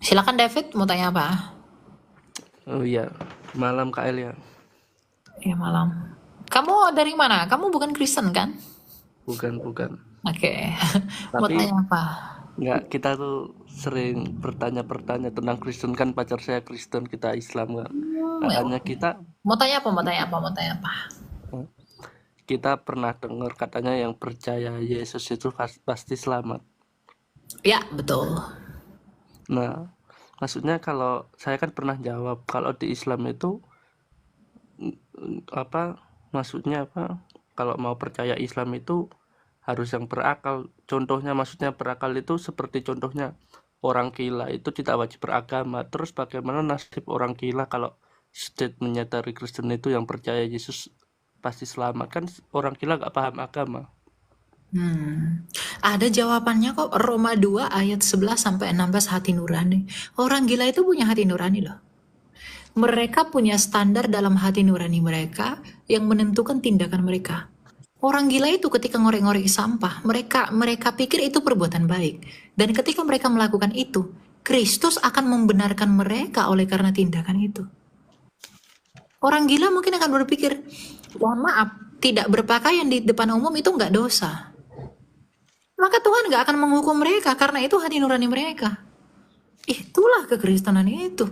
Silakan David, mau tanya apa? Oh iya, malam Kak Elia. Ya malam. Kamu dari mana? Kamu bukan Kristen kan? Bukan, bukan. Oke. Mau Tapi tanya apa? nggak, kita tuh sering bertanya-bertanya tentang Kristen, kan pacar saya Kristen, kita Islam kan. Ya Katanya udah. kita Mau tanya apa? Mau tanya apa? Mau tanya apa? kita pernah dengar katanya yang percaya Yesus itu pasti selamat. Ya, betul. Nah, maksudnya kalau saya kan pernah jawab kalau di Islam itu apa maksudnya apa? Kalau mau percaya Islam itu harus yang berakal. Contohnya maksudnya berakal itu seperti contohnya orang gila itu tidak wajib beragama. Terus bagaimana nasib orang gila kalau statementnya dari Kristen itu yang percaya Yesus pasti selamat, kan orang gila gak paham agama. Ada jawabannya kok. Roma 2 ayat 11 sampai 16 hati nurani. Orang gila itu punya hati nurani loh. Mereka punya standar dalam hati nurani mereka yang menentukan tindakan mereka. Orang gila itu ketika ngorek-ngorek sampah, mereka mereka pikir itu perbuatan baik. Dan ketika mereka melakukan itu, Kristus akan membenarkan mereka oleh karena tindakan itu. Orang gila mungkin akan berpikir, mohon maaf, tidak berpakaian di depan umum itu nggak dosa. Maka Tuhan nggak akan menghukum mereka karena itu hati nurani mereka. Itulah kekristenan itu.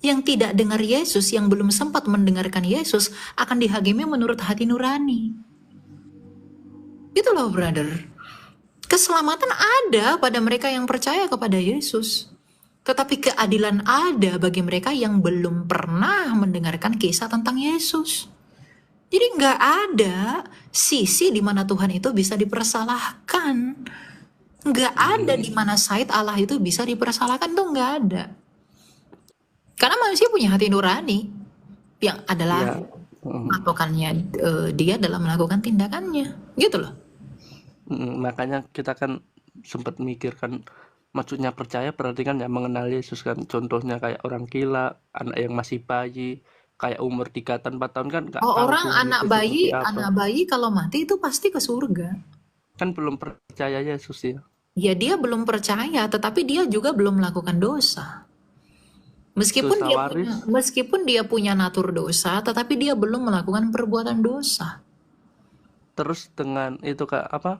Yang tidak dengar Yesus, yang belum sempat mendengarkan Yesus, akan dihakimi menurut hati nurani. Gitu loh, brother. Keselamatan ada pada mereka yang percaya kepada Yesus. Tetapi keadilan ada bagi mereka yang belum pernah mendengarkan kisah tentang Yesus. Jadi nggak ada sisi di mana Tuhan itu bisa dipersalahkan. Nggak ada di mana side Allah itu bisa dipersalahkan, tuh nggak ada. Karena manusia punya hati nurani yang adalah Ya, patokannya dia dalam melakukan tindakannya, gitu loh. makanya kita kan sempat mikir kan, maksudnya percaya berarti kan ya mengenal Yesus kan. Contohnya kayak orang gila, anak yang masih bayi, kayak umur 3 tahun 4 tahun kan nggak Oh, tahu orang Tuhan itu seperti apa. anak bayi kalau mati itu pasti ke surga. Kan belum percaya Yesus ya. Ya dia belum percaya, tetapi dia juga belum melakukan dosa. Dosa waris, Meskipun dia punya natur dosa, tetapi dia belum melakukan perbuatan dosa. terus dengan itu kak apa,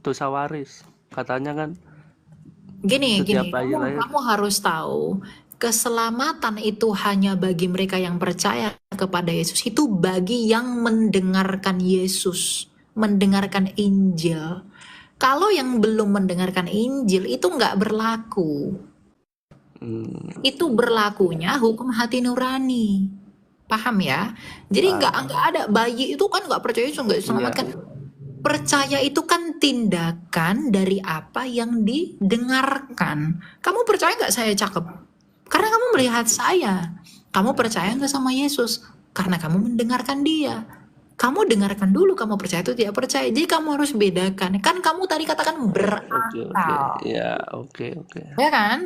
dosa waris katanya kan Gini, setiap bayi kamu lahir. kamu harus tahu, keselamatan itu hanya bagi mereka yang percaya kepada Yesus. Itu bagi yang mendengarkan Yesus, mendengarkan Injil. Kalau yang belum mendengarkan Injil itu nggak berlaku. hmm, Itu berlakunya hukum hati nurani. Paham ya? Jadi nggak Paham. ada bayi itu kan nggak percaya Yesus nggak Iya, diselamatkan. Percaya itu kan tindakan dari apa yang didengarkan. Kamu percaya nggak saya cakep? Karena kamu melihat saya. Kamu percaya nggak sama Yesus? Karena kamu mendengarkan dia. Kamu dengarkan dulu, kamu percaya itu tidak percaya. Jadi kamu harus bedakan. Kan kamu tadi katakan oke, oke, berakal. ya, oke, oke, Ya kan?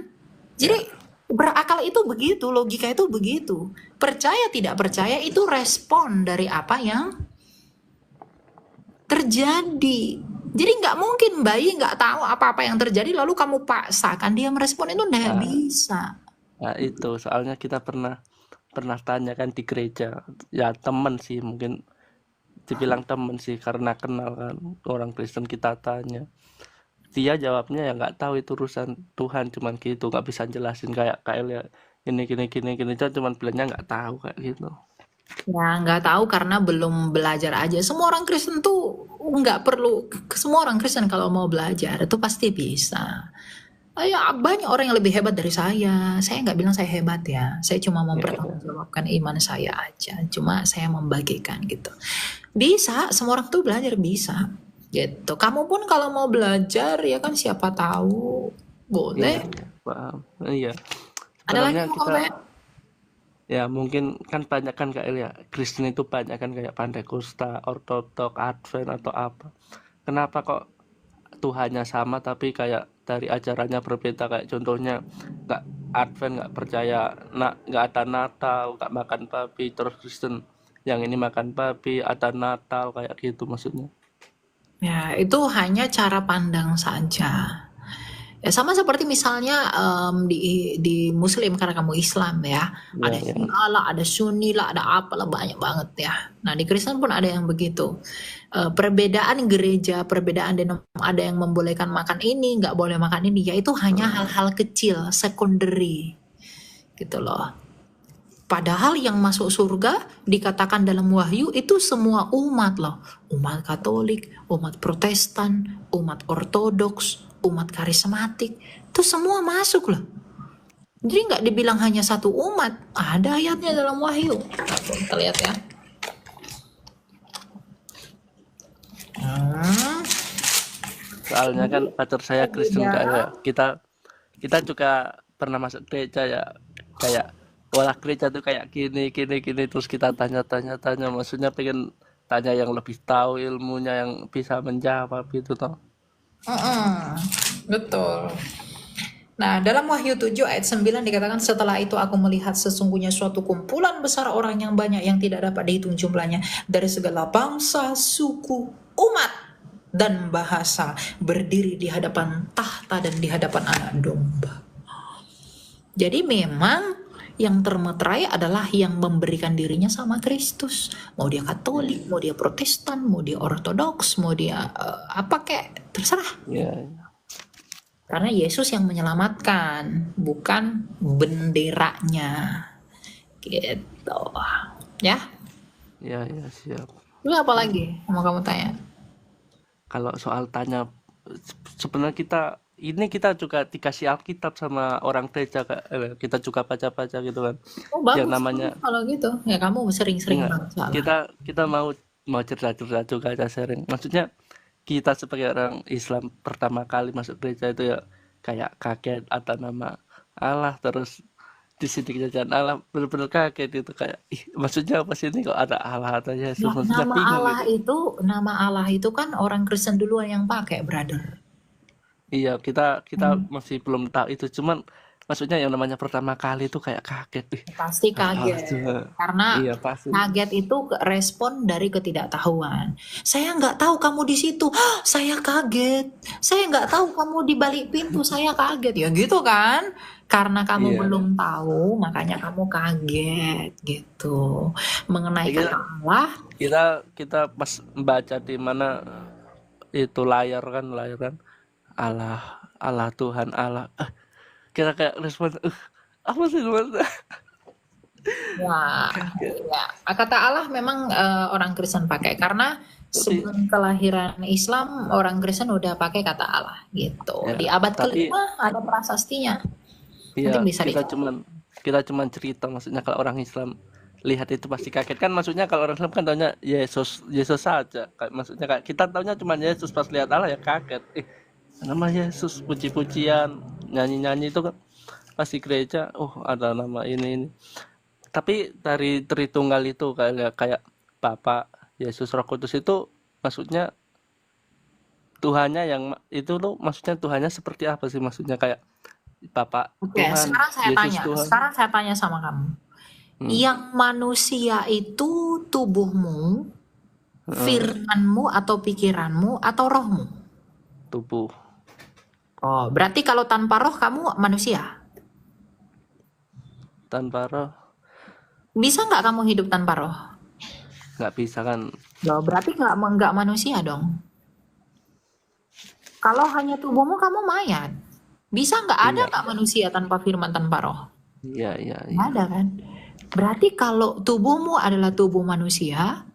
Jadi ya, berakal itu begitu, logika itu begitu. Percaya tidak percaya itu respon dari apa yang terjadi. Jadi nggak mungkin bayi nggak tahu apa-apa yang terjadi lalu kamu paksakan dia merespon, itu nggak nah, bisa. nah itu soalnya kita pernah pernah tanya kan di gereja, ya temen sih, mungkin dibilang temen sih karena kenal kan orang Kristen, kita tanya, dia jawabnya ya nggak tahu itu urusan Tuhan, cuman gitu nggak bisa jelasin kayak kayak ya ini gini gini gini, dia cuman bilangnya nggak tahu kayak gitu. Ya nggak tahu karena belum belajar aja. Semua orang Kristen tuh nggak perlu. Semua orang Kristen kalau mau belajar itu pasti bisa. Ya banyak orang yang lebih hebat dari saya. Saya nggak bilang saya hebat ya. Saya cuma Ya, ya. mempertanggungjawabkan iman saya aja. Cuma saya membagikan gitu. Bisa, semua orang tuh belajar bisa. Gitu. Kamu pun kalau mau belajar ya kan siapa tahu Iya, boleh. iya, paham. Iya, Ada lagi sebenarnya yang mau kita kamu tanya? ya mungkin kan banyak kan kayak ya Kristen itu banyak kan kayak Pantekosta, Ortodok, Advent atau apa. Kenapa kok Tuhannya sama tapi kayak dari ajarannya berbeda, kayak contohnya nggak Advent nggak percaya nggak ada Natal, nggak makan babi, terus Kristen yang ini makan babi, ada Natal kayak gitu maksudnya. Ya, itu hanya cara pandang saja. Ya, sama seperti misalnya di Muslim karena kamu Islam ya, Ya, ada ya. Syiah lah, ada Sunni lah, ada apalah banyak banget ya. Nah di Kristen pun ada yang begitu. Perbedaan gereja, perbedaan ada yang membolehkan makan ini, nggak boleh makan ini, yaitu hanya hal-hal kecil, secondary gitu loh. Padahal yang masuk surga dikatakan dalam Wahyu itu semua umat loh. Umat Katolik, umat Protestan, umat Ortodoks, umat karismatik. Itu semua masuk loh. Jadi nggak dibilang hanya satu umat. Ada ayatnya dalam Wahyu. Kita lihat ya. Soalnya kan pacar saya Kristen Beda. kayak kita juga pernah masuk gereja ya, kayak olah gereja tuh kayak gini gini gini, terus kita tanya maksudnya pengen tanya yang lebih tahu ilmunya yang bisa menjawab gitu toh. Betul. Nah, dalam Wahyu 7 ayat 9 dikatakan setelah itu aku melihat sesungguhnya suatu kumpulan besar orang yang banyak yang tidak dapat dihitung jumlahnya dari segala bangsa, suku, umat, dan bahasa berdiri di hadapan tahta dan di hadapan anak domba. Jadi memang yang termeterai adalah yang memberikan dirinya sama Kristus. Mau dia Katolik, mau dia Protestan, mau dia Ortodoks, mau dia apa kek, terserah. Ya, Karena Yesus yang menyelamatkan, bukan benderanya. Gitu. Ya, ya, ya, siap. lu apa lagi yang mau kamu tanya? Kalau soal tanya, sebenarnya kita juga dikasih Alkitab sama orang gereja Kak. Kita juga baca-baca gitu kan. Oh Yang bagus namanya kalau gitu. Ya kamu sering-sering enggak, banget soalnya. kita mau mau cerita-cerita juga aja sharing. Maksudnya kita sebagai orang Islam pertama kali masuk gereja itu ya kayak kaget ada nama Allah, terus di sini kejadian Allah, bener-bener kaget itu kayak maksudnya apa sih ini kok ada Allah atau Yesus, Nah, maksudnya bingung gitu. nama Allah itu kan orang Kristen duluan yang pakai, brother. Iya, kita masih belum tahu itu, cuman maksudnya yang namanya pertama kali itu kayak kaget. Pasti Ada Allah kaget. juga. Karena Iya pasti. kaget itu respon dari ketidaktahuan. Saya nggak tahu kamu di situ. "Hah, saya kaget. Saya nggak tahu kamu di balik pintu. Saya kaget." Ya gitu kan? Karena kamu Iya. belum tahu, makanya kamu kaget gitu. Mengenai Kita kata Allah, kita pas baca di mana itu layar kan Allah, Allah Tuhan Allah. Kita kayak respon apa sih maksudnya? ya, ya. Kata Allah memang orang Kristen pakai karena Tapi sebelum kelahiran Islam orang Kristen udah pakai kata Allah gitu. ya, Di abad tapi kelima ada prasastinya. Nanti iya bisa kita dicari. cuman cerita, maksudnya kalau orang Islam lihat itu pasti kaget kan, maksudnya kalau orang Islam kan taunya Yesus Yesus saja, maksudnya kayak kita taunya cuma Yesus, pas lihat Allah ya kaget. Nama Yesus, puji-pujian, nyanyi-nyanyi itu kan pasti gereja, oh ada nama ini. Tapi dari Tritunggal itu kayak Bapa, Yesus, Roh Kudus itu maksudnya Tuhannya yang itu tuh, maksudnya Tuhannya seperti apa sih, maksudnya kayak Bapak Oke, Tuhan, Yesus Tuhan. sekarang saya tanya sama kamu. Yang manusia itu tubuhmu, firmanmu atau pikiranmu atau rohmu? Tubuh. Oh, berarti kalau tanpa roh kamu manusia. Tanpa roh Bisa nggak kamu hidup tanpa roh? nggak bisa kan. Loh, berarti nggak manusia dong. Kalau hanya tubuhmu kamu mayat. Bisa nggak ada Iya, nggak manusia tanpa firman tanpa roh? iya, Nggak ada kan? Berarti kalau tubuhmu adalah tubuh manusia,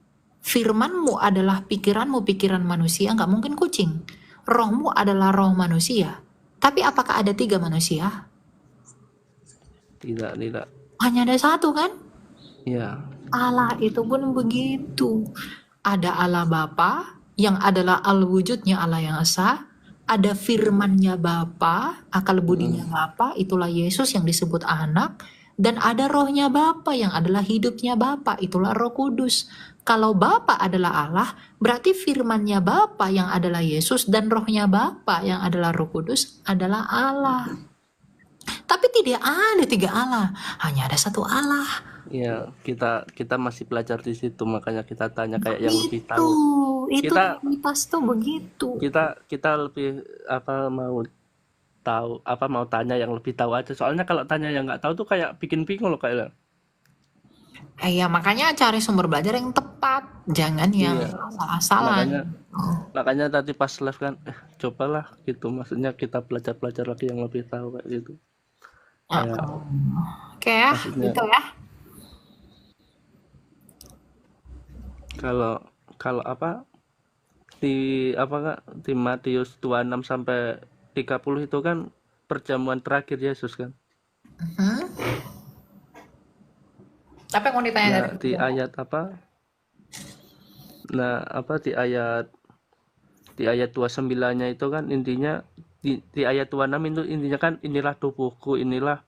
firmanmu adalah pikiranmu pikiran manusia, nggak mungkin kucing. Rohmu adalah roh manusia. Tapi apakah ada 3 manusia? tidak. Hanya ada satu kan? Iya, Allah itu pun begitu. Ada Allah Bapa yang adalah al-wujudnya Allah yang esa, ada firmannya Bapa, akal budinya Bapa, itulah Yesus yang disebut anak, dan ada rohnya Bapa yang adalah hidupnya Bapa, itulah Roh Kudus. Kalau Bapa adalah Allah, berarti firmannya Bapa yang adalah Yesus dan rohnya Bapa yang adalah Roh Kudus adalah Allah. Tapi tidak ada 3 Allah, hanya ada satu Allah. iya, kita masih belajar di situ, makanya kita tanya kayak yang lebih Itu, tahu. itu Kita Trinitas tuh begitu. kita kita lebih apa mau tahu apa mau tanya yang lebih tahu aja. Soalnya kalau tanya yang nggak tahu tuh kayak bikin bingung loh Kak Ila. Ya makanya cari sumber belajar yang tepat, jangan yang Iya, asal-asalan. makanya Oh, makanya tadi pas live kan cobalah gitu. Maksudnya kita belajar-belajar lagi yang lebih tahu kayak gitu. Kayak heeh. Oke ya, maksudnya gitu ya. kalau kalau apa di apa Kak di Matius 26 sampai 30 itu kan perjamuan terakhir Yesus kan. Hmm? Apa yang mau ditanya Nah, dari di pertanyaan? ayat apa? Nah, apa di ayat 29-nya itu kan intinya di ayat 26 itu intinya kan inilah tubuhku, inilah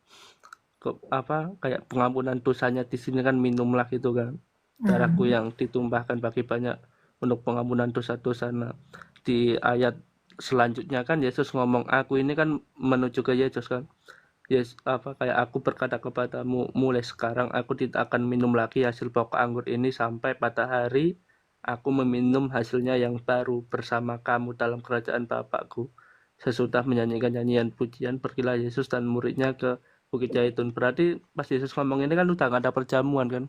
apa kayak pengampunan dosanya di sini kan minumlah gitu kan. Darahku Hmm. yang ditumpahkan bagi banyak untuk pengampunan dosa-dosa. Nah, di ayat selanjutnya kan Yesus ngomong aku ini kan menuju ke Yesus kan. Yes, apa kayak aku berkata kepadamu, mulai sekarang aku tidak akan minum lagi hasil pokok anggur ini sampai pada hari aku meminum hasilnya yang baru bersama kamu dalam kerajaan Bapakku. Sesudah menyanyikan nyanyian pujian, pergilah Yesus dan muridnya ke Bukit Zaitun. Berarti pas Yesus ngomong ini kan udah nggak ada perjamuan kan?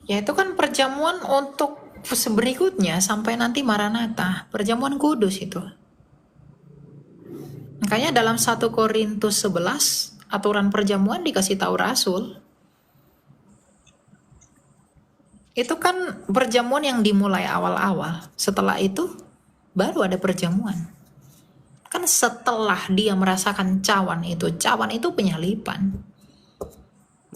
Ya itu kan perjamuan untuk berikutnya sampai nanti Maranatha, perjamuan kudus itu. Makanya dalam 1 Korintus 11 aturan perjamuan dikasih tahu Rasul. Itu kan perjamuan yang dimulai awal-awal. Setelah itu baru ada perjamuan. Kan setelah dia merasakan cawan itu penyalipan.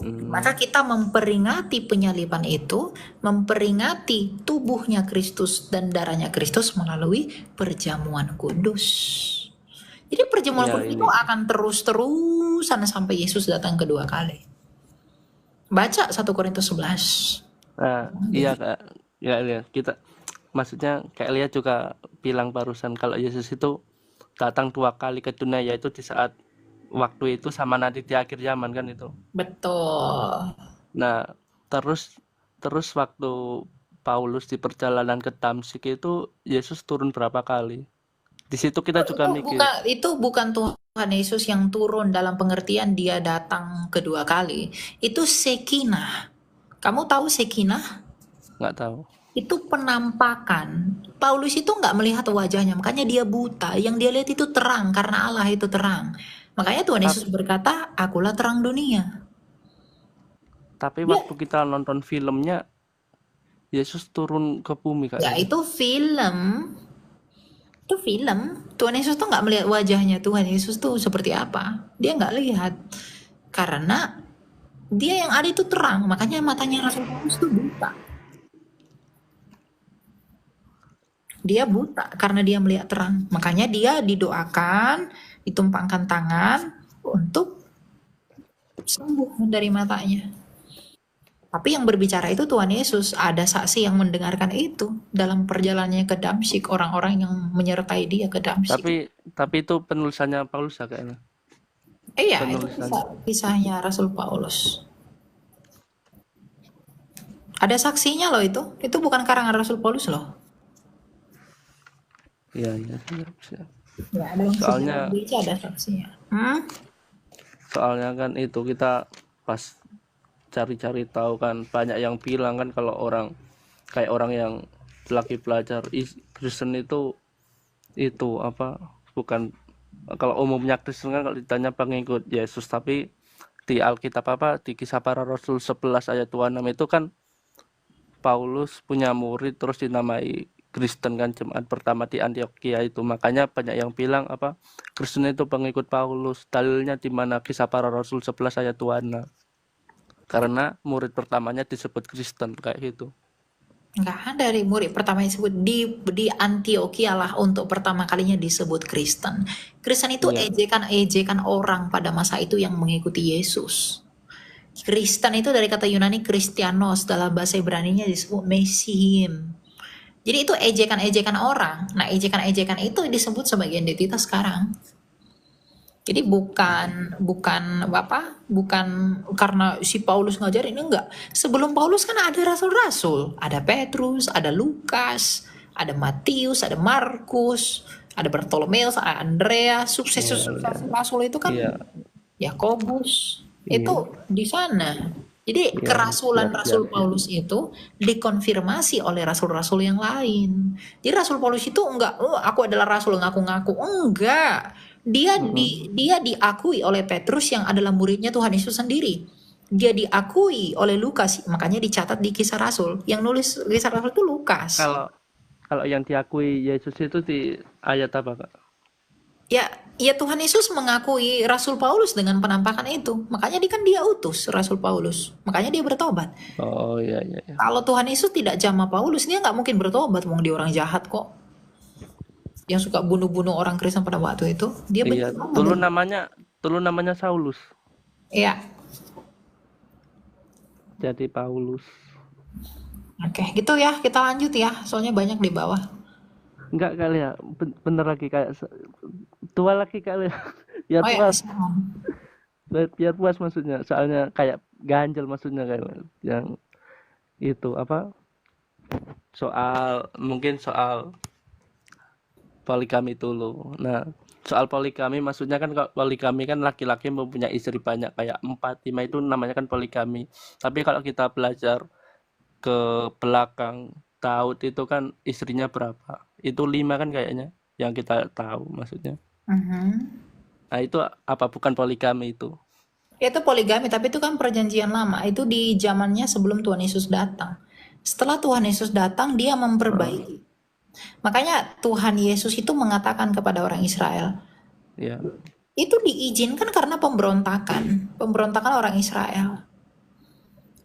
Maka kita memperingati penyalipan itu, memperingati tubuhnya Kristus dan darahnya Kristus melalui perjamuan kudus. Jadi perjamuan Ya kudus itu ini. akan terus-terusan sampai Yesus datang kedua kali. Baca 1 Korintus 11. Nah, iya Kak. Ya, lihat kita maksudnya kayak lihat juga bilang barusan kalau Yesus itu datang 2 kali ke dunia yaitu di saat waktu itu sama nanti di akhir zaman kan itu. Betul. Nah, terus terus waktu Paulus di perjalanan ke Damsyik itu Yesus turun berapa kali? Di situ kita juga mikir, Itu bukan Tuhan Yesus yang turun dalam pengertian dia datang kedua kali. Itu Sekinah. Kamu tahu Sekinah? nggak tahu. Itu penampakan. Paulus itu nggak melihat wajahnya, makanya dia buta. Yang dia lihat itu terang, karena Allah itu terang. Makanya Tuhan Yesus Tapi, berkata, akulah terang dunia. tapi Ya, waktu kita nonton filmnya Yesus turun ke bumi Kak ya Ella. itu film. Itu film. Tuhan Yesus tuh nggak melihat wajahnya Tuhan Yesus tuh seperti apa. Dia nggak lihat. Karena dia yang ada itu terang. Makanya matanya Rasul Paulus tuh buta. Dia buta karena dia melihat terang. Makanya dia didoakan, ditumpangkan tangan untuk sembuh dari matanya. Tapi yang berbicara itu Tuhan Yesus. Ada saksi yang mendengarkan itu dalam perjalanannya ke Damsyik. Orang-orang yang menyertai dia ke Damsyik. Tapi itu penulisannya Paulus ya Kak Ella. Iya, itu Penulisannya. kisahnya Rasul Paulus. Ada saksinya loh itu. Itu bukan karangan Rasul Paulus loh. Iya, iya, siap, siap. Ya, dalam Soalnya sejarah gereja ada saksinya. soalnya kan itu kita pas cari-cari tahu kan banyak yang bilang kan kalau orang kayak orang yang lagi belajar Kristen itu apa bukan kalau umumnya Kristen kan kalau ditanya pengikut Yesus tapi di Alkitab apa di Kisah Para Rasul 11 ayat 26 itu kan Paulus punya murid terus dinamai Kristen kan jemaat pertama di Antioquia itu makanya banyak yang bilang apa Kristen itu pengikut Paulus dalilnya di mana Kisah Para Rasul 11 ayat 26 karena murid pertamanya disebut Kristen kayak gitu. Nggak ada dari murid pertama yang disebut di Antioquia lah untuk pertama kalinya disebut Kristen. Kristen itu Iya, ejekan-ejekan orang pada masa itu yang mengikuti Yesus. Kristen itu dari kata Yunani Kristianos, dalam bahasa Ibraninya disebut Mesihim. Jadi itu ejekan-ejekan orang. Nah, ejekan-ejekan itu disebut sebagai identitas sekarang. Jadi bukan karena si Paulus ngajarin, enggak. Sebelum Paulus kan ada rasul-rasul, ada Petrus, ada Lukas, ada Matius, ada Markus, Ada Bartolomeus, Andrea, Iya, sukses-sukses iya, rasul itu kan iya, Yakobus. iya, Itu di sana. Jadi iya, kerasulan biar Rasul Paulus itu dikonfirmasi oleh rasul-rasul yang lain. Jadi Rasul Paulus itu enggak, oh aku adalah rasul ngaku-ngaku. Enggak. mm, Dia diakui oleh Petrus yang adalah muridnya Tuhan Yesus sendiri. Dia diakui oleh Lukas, makanya dicatat di Kisah Rasul. Yang nulis Kisah Rasul itu Lukas. kalau kalau yang diakui Yesus itu di ayat apa, Kak? Ya, ya Tuhan Yesus mengakui Rasul Paulus dengan penampakan itu. Makanya dia utus Rasul Paulus. Makanya dia bertobat. Oh, iya, iya, iya. Kalau Tuhan Yesus tidak jamah Paulus, dia nggak mungkin bertobat. Wong dia orang jahat kok. Yang suka bunuh-bunuh orang Kristen pada waktu itu. Dia Iya, benci banget. dulu namanya Saulus, Ya, jadi Paulus. oke. Gitu ya. Kita lanjut ya. Soalnya banyak di bawah. Enggak kali ya, bener lagi kayak tua lagi kali ya. Biar Oh ya, puas, silakan. biar puas maksudnya. Soalnya kayak ganjel maksudnya kayak yang itu apa? Mungkin soal poligami dulu. Nah, soal poligami maksudnya kan kalau poligami kan laki-laki mempunyai istri banyak kayak 4, 5 itu namanya kan poligami. Tapi kalau kita belajar ke belakang Daud itu kan istrinya berapa? Itu 5 kan kayaknya yang kita tahu maksudnya. Mhm. Nah, itu apa bukan poligami itu? Itu poligami, tapi itu kan perjanjian lama. Itu di zamannya sebelum Tuhan Yesus datang. Setelah Tuhan Yesus datang, dia Heeh, memperbaiki. Makanya Tuhan Yesus itu mengatakan kepada orang Israel, ya. itu diizinkan karena pemberontakan. Pemberontakan orang Israel.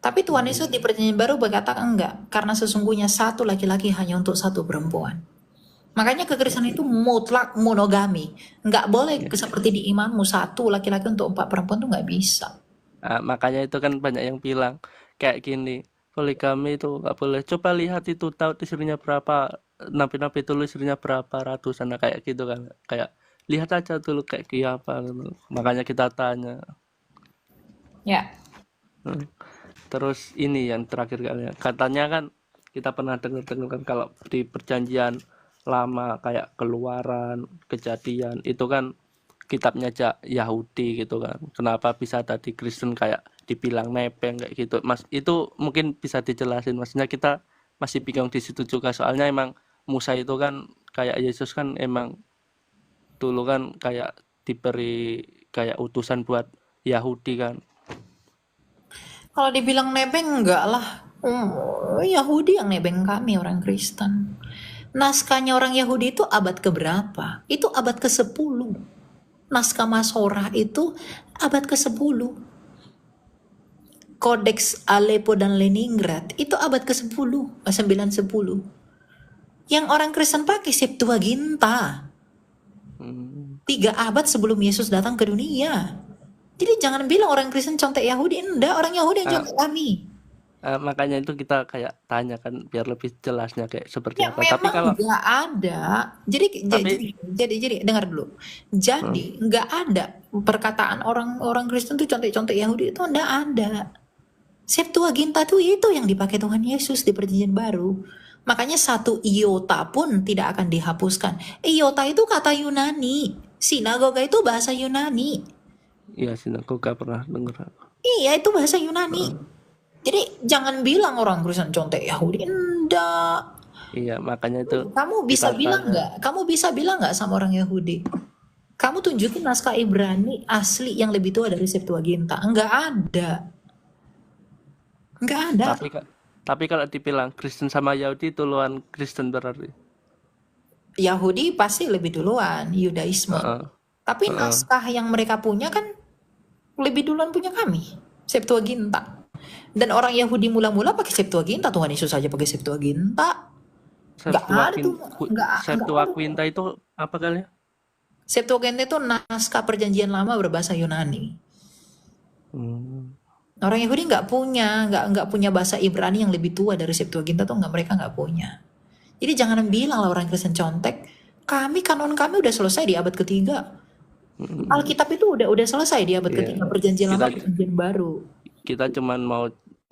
Tapi Tuhan Yesus di Hmm, perjanjian baru berkata enggak. Karena sesungguhnya satu laki-laki hanya untuk satu perempuan. Makanya kekristenan itu mutlak monogami. Nggak boleh ya. seperti di imanmu satu laki-laki untuk 4 perempuan tuh nggak bisa. Nah, makanya itu kan banyak yang bilang kayak gini, poligami itu nggak boleh. Coba lihat itu tahu istrinya berapa, napi-napi dulu istrinya berapa ratusan, nah, kayak gitu kan. Kayak lihat aja dulu kayak apa gitu. Makanya kita tanya. Ya, Hmm. Terus ini yang terakhir kali ya. Katanya kan kita pernah dengar-dengar kan kalau di perjanjian lama kayak Keluaran, Kejadian itu kan kitabnya Yahudi gitu kan. Kenapa bisa tadi Kristen kayak dibilang nebeng kayak gitu. Mas, itu mungkin bisa dijelasin. Maksudnya kita masih bingung di situ juga soalnya emang Musa itu kan kayak Yesus kan emang dulu kan kayak diberi kayak utusan buat Yahudi kan. kalau dibilang nebeng enggak lah. Yahudi yang nebeng kami orang Kristen. Naskahnya orang Yahudi itu abad keberapa? Itu abad ke-10. Naskah Masorah itu abad ke-10. Kodeks Aleppo dan Leningrad itu abad ke-10, 910. Yang orang Kristen pakai Septuaginta. Hmm. 3 abad sebelum Yesus datang ke dunia. Jadi jangan bilang orang Kristen contek Yahudi. Enggak, orang Yahudi yang Ah, contek kami. makanya itu kita kayak tanya kan biar lebih jelasnya kayak seperti Ya apa. Tapi memang kalau nggak ada. Jadi tapi jadi dengar dulu. hmm, Jadi nggak ada perkataan orang Kristen tuh contek-contek Yahudi itu nggak ada. Septuaginta tuh itu yang dipakai Tuhan Yesus di Perjanjian Baru. Makanya satu iota pun tidak akan dihapuskan. Iota itu kata Yunani. Sinagoga itu bahasa Yunani. ya sih aku gak pernah dengar. Iya, itu bahasa Yunani. Heeh. Jadi jangan bilang orang Kristen contek Yahudi. Enggak. Iya, makanya itu Kamu kita bisa bilang tanya. nggak? Kamu bisa bilang nggak sama orang Yahudi? Kamu tunjukin naskah Ibrani asli yang lebih tua dari Septuaginta. Enggak ada. Enggak ada. Tapi tapi kalau dibilang Kristen sama Yahudi duluan Kristen berarti. Yahudi pasti lebih duluan, Yudaisme. Heeh. Tapi Heeh. naskah yang mereka punya kan lebih duluan punya kami. Septuaginta. Dan orang Yahudi mula-mula pakai Septuaginta. Tuhan Yesus saja pakai Septuaginta. Enggak ada tuh. Enggak ada. Septuaginta itu apa kali ya? Septuaginta itu naskah perjanjian lama berbahasa Yunani. Hmm. Orang Yahudi nggak punya bahasa Ibrani yang lebih tua dari Septuaginta tuh mereka nggak punya. Jadi jangan bilang lah orang Kristen contek. Kanon kami udah selesai di abad ketiga. Hmm. Alkitab itu udah selesai di abad Iya. ketiga, perjanjian Kita lama, perjanjian baru. kita cuman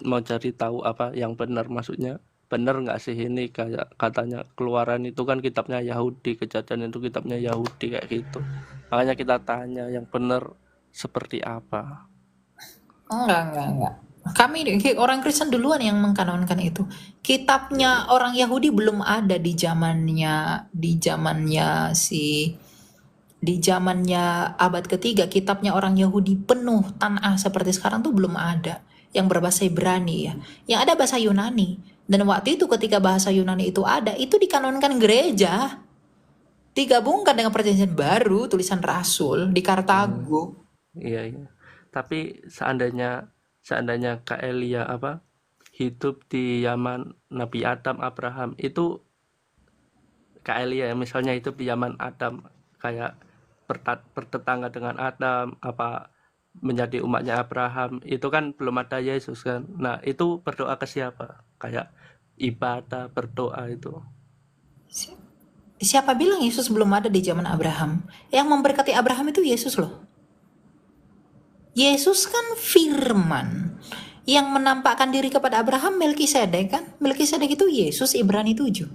mau cari tahu apa yang benar maksudnya bener nggak sih ini, kayak katanya Keluaran itu kan kitabnya Yahudi, Kejadian itu kitabnya Yahudi kayak gitu. Makanya kita tanya yang bener seperti apa. Enggak. Kami orang Kristen duluan yang mengkanonkan itu. Kitabnya orang Yahudi belum ada di zamannya abad ketiga. Kitabnya orang Yahudi penuh tanah seperti sekarang tuh belum ada. Yang berbahasa Ibrani ya. Yang ada bahasa Yunani. Dan waktu itu ketika bahasa Yunani itu ada, itu dikanonkan gereja. Digabungkan dengan perjanjian baru, tulisan rasul di Kartago. Iya, iya. Tapi seandainya Kak Elia hidup di zaman Nabi Adam, Abraham, itu Kak Elia misalnya hidup di zaman Adam, kayak bertetangga dengan Adam, menjadi umatnya Abraham, itu kan belum ada Yesus kan. Nah, itu berdoa ke siapa? Kayak ibadah, berdoa itu. Siapa bilang Yesus belum ada di zaman Abraham? Yang memberkati Abraham itu Yesus loh. Yesus kan firman. Yang menampakkan diri kepada Abraham Melkisedek kan? Melkisedek itu Yesus, Ibrani 7.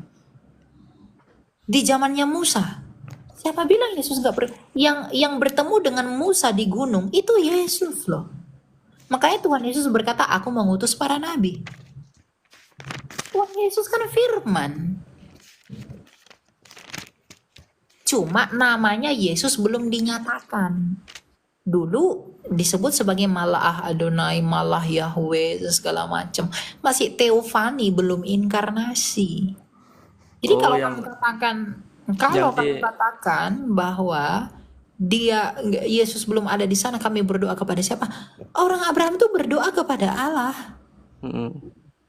Di zamannya Musa. Siapa bilang Yesus yang bertemu dengan Musa di gunung itu Yesus loh. Makanya Tuhan Yesus berkata, aku mengutus para nabi. Tuhan Yesus kan firman. Cuma namanya Yesus belum dinyatakan. Dulu disebut sebagai Malah Adonai, Malah Yahweh, segala macam. Masih teofani, belum inkarnasi. Jadi Oh, kalau yang kami katakan bahwa Yesus belum ada di sana, kami berdoa kepada siapa? Orang Abraham itu berdoa kepada Allah.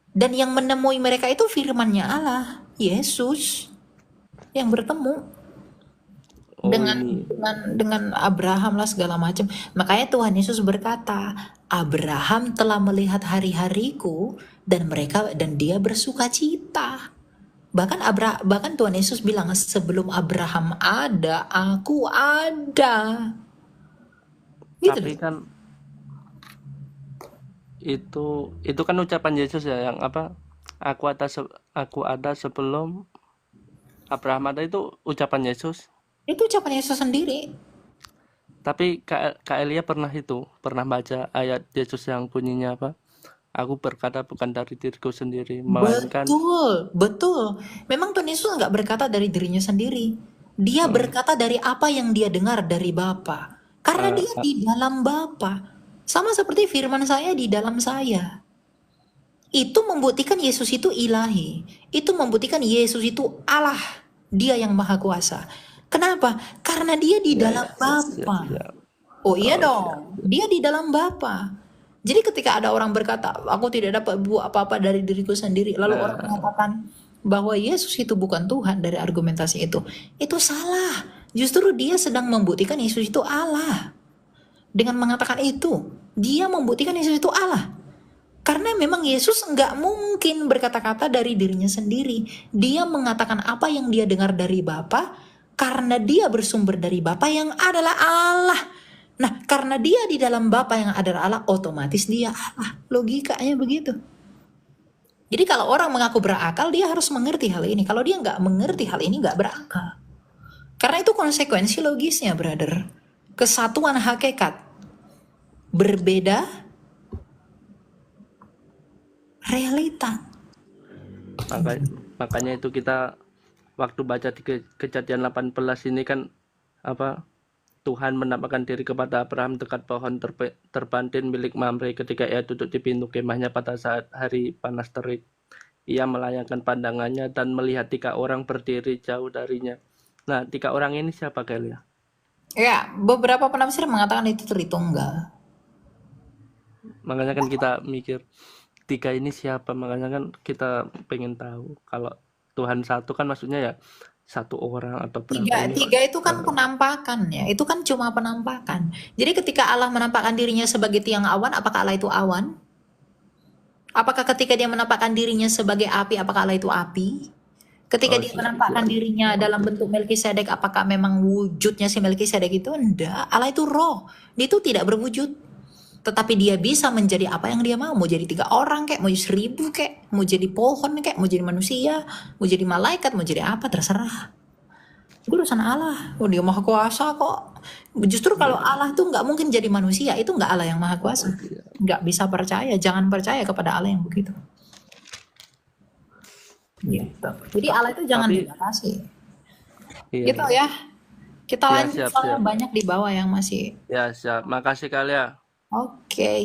Dan yang menemui mereka itu firman-Nya Allah, Yesus yang bertemu dengan Abraham lah segala macam. Makanya Tuhan Yesus berkata, Abraham telah melihat hari-hariku dan dia bersuka cita. Bahkan Tuhan Yesus bilang, sebelum Abraham ada, aku ada. Gitu. Tapi kan itu kan ucapan Yesus ya, yang aku ada sebelum Abraham ada, itu ucapan Yesus. Itu ucapan Yesus sendiri. Tapi Kak Elia pernah baca ayat Yesus yang bunyinya aku berkata bukan dari diriku sendiri, melainkan. Betul. Memang Tuhan Yesus nggak berkata dari dirinya sendiri. Dia berkata dari apa yang dia dengar dari Bapa. Karena dia di dalam Bapa. Sama seperti firman saya di dalam saya. Itu membuktikan Yesus itu ilahi. Itu membuktikan Yesus itu Allah. Dia yang maha kuasa. Kenapa? Karena dia di dalam Bapa. Oh iya dong, dia di dalam Bapa. Jadi ketika ada orang berkata, aku tidak dapat buat apa-apa dari diriku sendiri, lalu orang mengatakan bahwa Yesus itu bukan Tuhan dari argumentasi itu salah. Justru dia sedang membuktikan Yesus itu Allah. Dengan mengatakan itu, dia membuktikan Yesus itu Allah. Karena memang Yesus nggak mungkin berkata-kata dari dirinya sendiri. Dia mengatakan apa yang dia dengar dari Bapa, karena dia bersumber dari Bapa yang adalah Allah. Nah, karena dia di dalam Bapa yang adalah Allah, otomatis dia Allah. Logikanya begitu. Jadi kalau orang mengaku berakal, dia harus mengerti hal ini. Kalau dia nggak mengerti hal ini, nggak berakal. Karena itu konsekuensi logisnya, brother. Kesatuan hakikat. Berbeda realita. Makanya itu kita waktu baca di Kejadian 18 ini kan Tuhan menampakkan diri kepada Abraham dekat pohon terbantin milik Mamre ketika ia duduk di pintu kemahnya pada saat hari panas terik. Ia melayangkan pandangannya dan melihat 3 orang berdiri jauh darinya. Nah, 3 orang ini siapa, Kelia? Ya, beberapa penafsir mengatakan itu Tritunggal. Makanya kan kita mikir 3 ini siapa, makanya kan kita pengen tahu. Kalau Tuhan satu kan maksudnya ya 1 orang atau berapa. Tiga itu kan penampakan ya, itu kan cuma penampakan. Jadi ketika Allah menampakkan dirinya sebagai tiang awan, apakah Allah itu awan? Apakah ketika dia menampakkan dirinya sebagai api, apakah Allah itu api? Ketika dia menampakkan dirinya dalam bentuk Melkisedek, apakah memang wujudnya si Melkisedek itu? Enggak, Allah itu roh, dia itu tidak berwujud. Tetapi dia bisa menjadi apa yang dia mau jadi 3 orang kek, mau jadi 1000 kek, mau jadi pohon kek, mau jadi manusia, mau jadi malaikat, mau jadi apa, terserah. Itu urusan Allah. Oh, dia maha kuasa kok. Justru kalau Allah tuh nggak mungkin jadi manusia, itu nggak Allah yang maha kuasa. Nggak bisa percaya, jangan percaya kepada Allah yang begitu. Gitu. Jadi Allah itu jangan Tapi dibatasi. iya, Gitu iya. ya. Kita Ya, lanjut siap, soalnya siap. banyak di bawah yang masih. Ya, siap. Makasih kali ya. Oke.